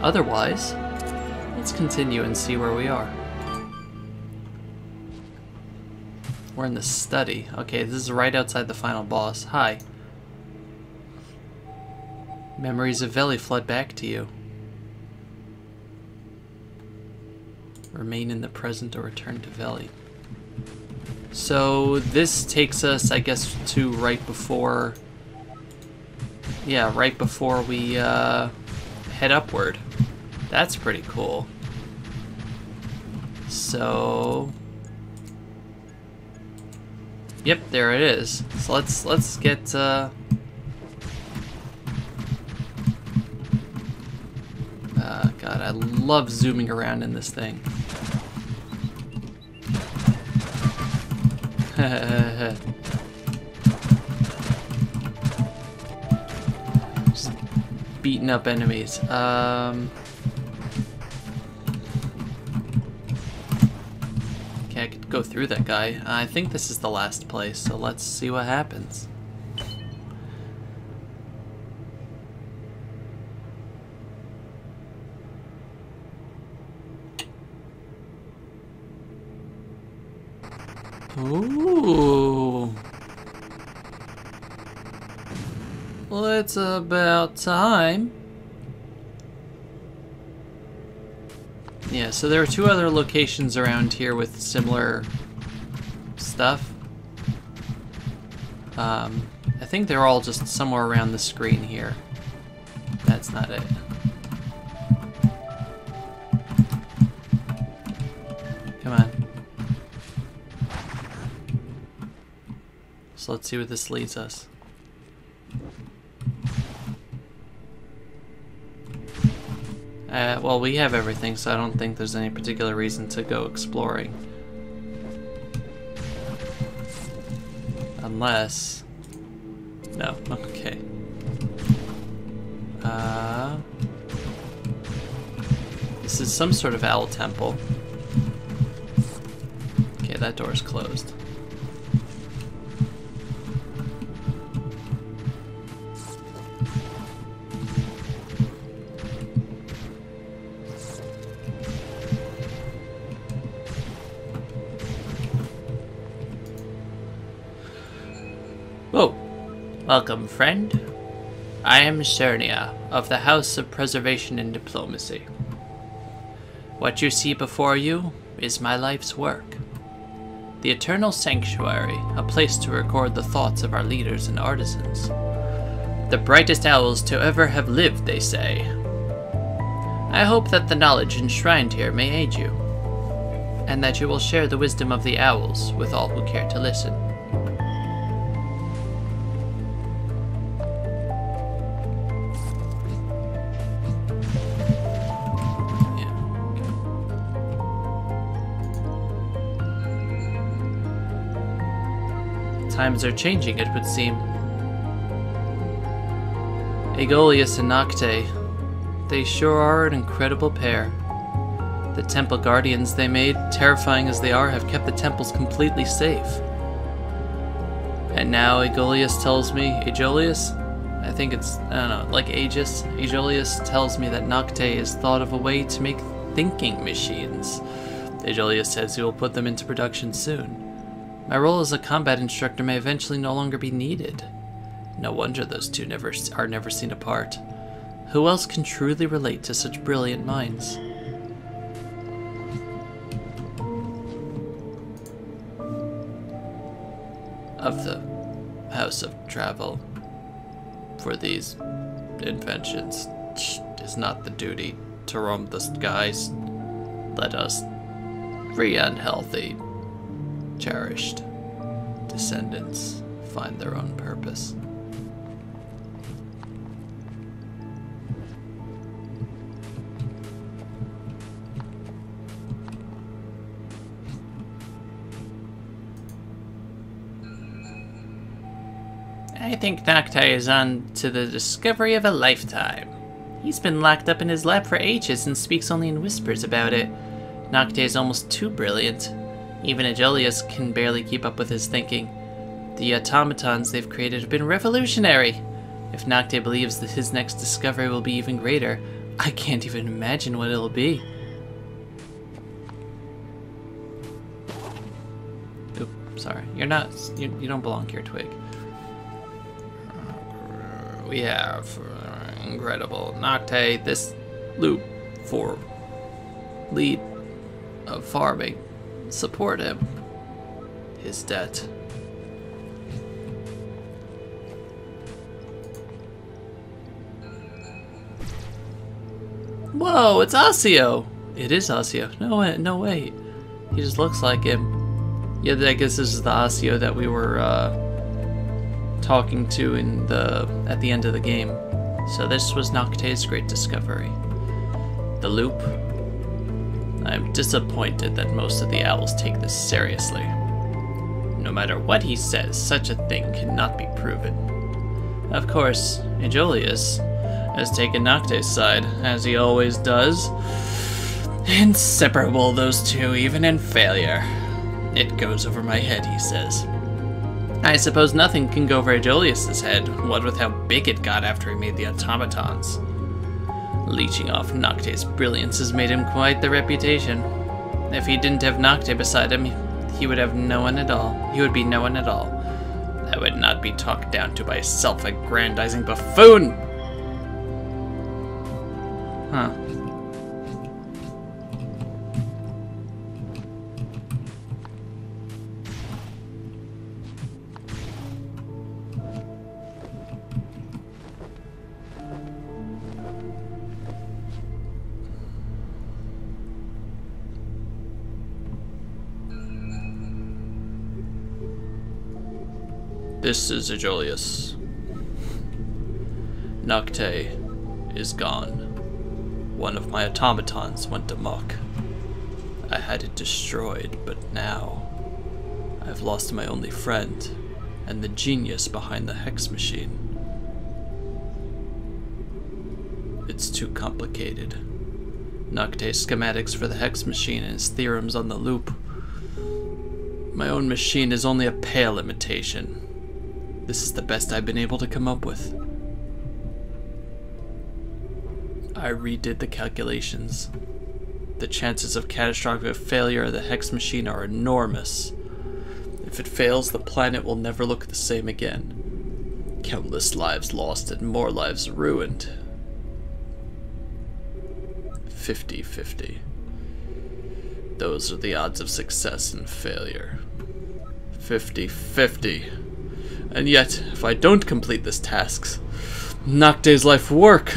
Otherwise, let's continue and see where we are. We're in the study. Okay, this is right outside the final boss. Hi. Memories of Veli flood back to you. Remain in the present or return to Veli. So this takes us, I guess, to right before... Yeah, right before we head upward. That's pretty cool. So... Yep, there it is. So let's get... God, I love zooming around in this thing. Just beating up enemies. Okay, I could go through that guy. I think this is the last place, so let's see what happens. Ooh. Well, it's about time. Yeah, so there are two other locations around here with similar stuff. I think they're all just somewhere around the screen here. That's not it. Come on. So let's see where this leads us. Well, we have everything, so I don't think there's any particular reason to go exploring. Unless... No, okay. This is some sort of owl temple. Okay, that door's closed. Oh, welcome, friend. I am Cernia, of the House of Preservation and Diplomacy. What you see before you is my life's work. The Eternal Sanctuary, a place to record the thoughts of our leaders and artisans. The brightest owls to ever have lived, they say. I hope that the knowledge enshrined here may aid you, and that you will share the wisdom of the owls with all who care to listen. Times are changing, it would seem. Aegolius and Nocte, they sure are an incredible pair. The temple guardians they made, terrifying as they are, have kept the temples completely safe. And now Aegolius tells me, Aegolius? I think it's, I don't know, like Aegis. Aegolius tells me that Nocte has thought of a way to make thinking machines. Aegolius says he will put them into production soon. My role as a combat instructor may eventually no longer be needed. No wonder those two are never seen apart. Who else can truly relate to such brilliant minds? Of the House of Travel. For these inventions, is not the duty to roam the skies. Let us free and healthy, cherished descendants find their own purpose. I think Nocte is on to the discovery of a lifetime. He's been locked up in his lab for ages and speaks only in whispers about it. Nocte is almost too brilliant. Even Aegolius can barely keep up with his thinking. The automatons they've created have been revolutionary. If Nocte believes that his next discovery will be even greater, I can't even imagine what it'll be. Oop, sorry. You're not. You don't belong here, Twig. We have incredible Nocte. This loop for lead of farming. Support him. His debt. Whoa, it's Osseo! It is Osseo. No way. He just looks like him. Yeah, I guess this is the Osseo that we were talking to at the end of the game. So this was Nocte's great discovery. The loop. I'm disappointed that most of the owls take this seriously. No matter what he says, such a thing cannot be proven. Of course, Aegolius has taken Nocte's side, as he always does. Inseparable, those two, even in failure. It goes over my head, he says. I suppose nothing can go over Aegolius's head, what with how big it got after he made the automatons. Leeching off Nocte's brilliance has made him quite the reputation. If he didn't have Nocte beside him, he would have no one at all. He would be no one at all. I would not be talked down to by a self-aggrandizing buffoon! Huh. This is Aegolius. Nocte is gone. One of my automatons went amok. I had it destroyed, but now I've lost my only friend and the genius behind the hex machine. It's too complicated. Nocte's schematics for the hex machine and his theorems on the loop. My own machine is only a pale imitation. This is the best I've been able to come up with. I redid the calculations. The chances of catastrophic failure of the hex machine are enormous. If it fails, the planet will never look the same again. Countless lives lost and more lives ruined. 50-50. Those are the odds of success and failure. 50-50. And yet, if I don't complete this task, Nocte's life work,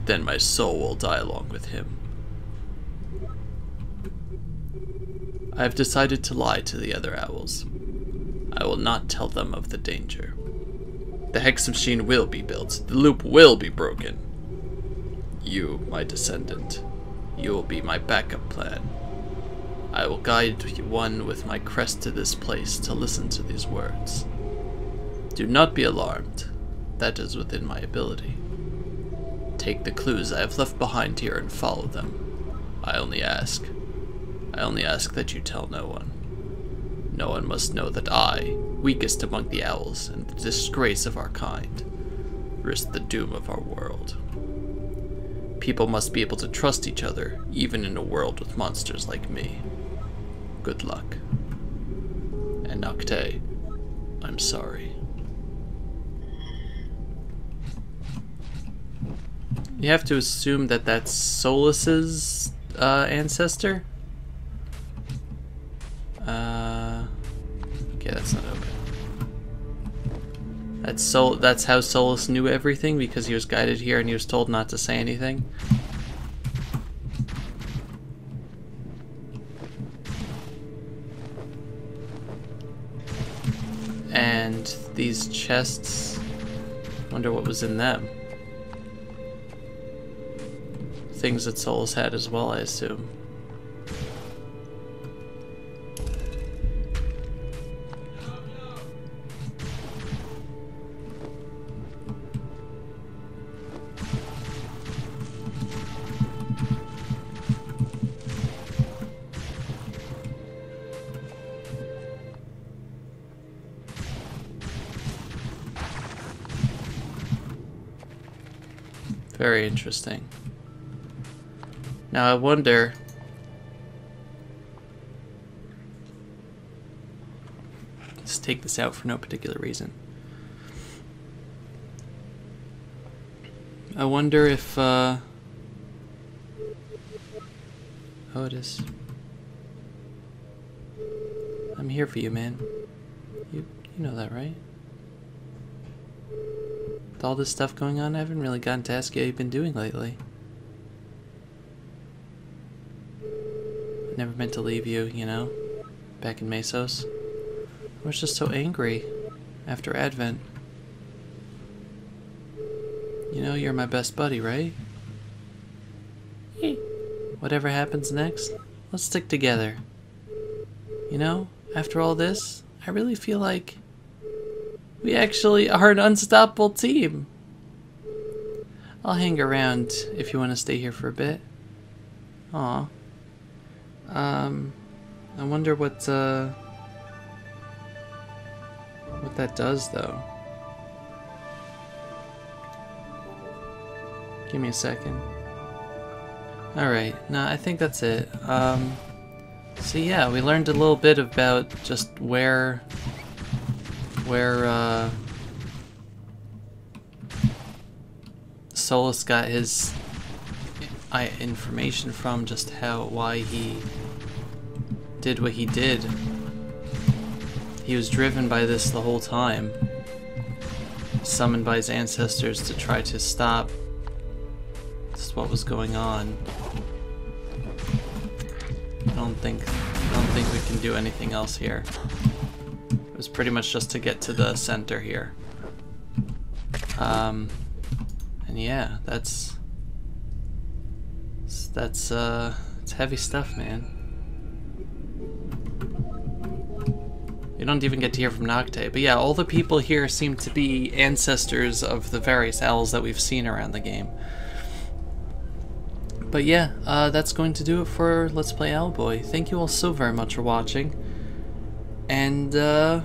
then my soul will die along with him. I have decided to lie to the other owls. I will not tell them of the danger. The hex machine will be built. The loop will be broken. You, my descendant, you will be my backup plan. I will guide one with my crest to this place to listen to these words. Do not be alarmed. That is within my ability. Take the clues I have left behind here and follow them. I only ask that you tell no one. No one must know that I, weakest among the owls and the disgrace of our kind, risk the doom of our world. People must be able to trust each other, even in a world with monsters like me. Good luck. And Nocte, I'm sorry. You have to assume that that's Solus's ancestor? Okay, that's not open. That's how Solus knew everything, because he was guided here and he was told not to say anything. And these chests, wonder what was in them. Things that Solus had as well, I assume. Very interesting. Now I wonder... Let's take this out for no particular reason. I wonder if, Oh, it is. I'm here for you, man. You know that, right? With all this stuff going on, I haven't really gotten to ask you how you've been doing lately. I never meant to leave you, you know? Back in Mesos. I was just so angry after Advent. You know, you're my best buddy, right? Whatever happens next, let's stick together. You know, after all this, I really feel like we actually are an unstoppable team. I'll hang around if you want to stay here for a bit. Aw. I wonder what that does, though. Give me a second. Alright, no, I think that's it. So yeah, we learned a little bit about just where Solus got his information from, just why he did what he did. He was driven by this the whole time, summoned by his ancestors to try to stop just what was going on. I don't think we can do anything else here. It was pretty much just to get to the center here. And yeah, it's heavy stuff, man. You don't even get to hear from Nocte, but yeah, all the people here seem to be ancestors of the various owls that we've seen around the game. But yeah, that's going to do it for Let's Play Owlboy. Thank you all so very much for watching. And, yeah,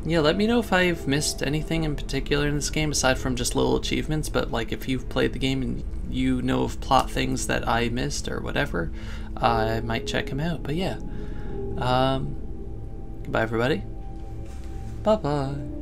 let me know if I've missed anything in particular in this game, aside from just little achievements, but, like, if you've played the game and you know of plot things that I missed or whatever, I might check them out. But yeah, goodbye, everybody. Bye-bye.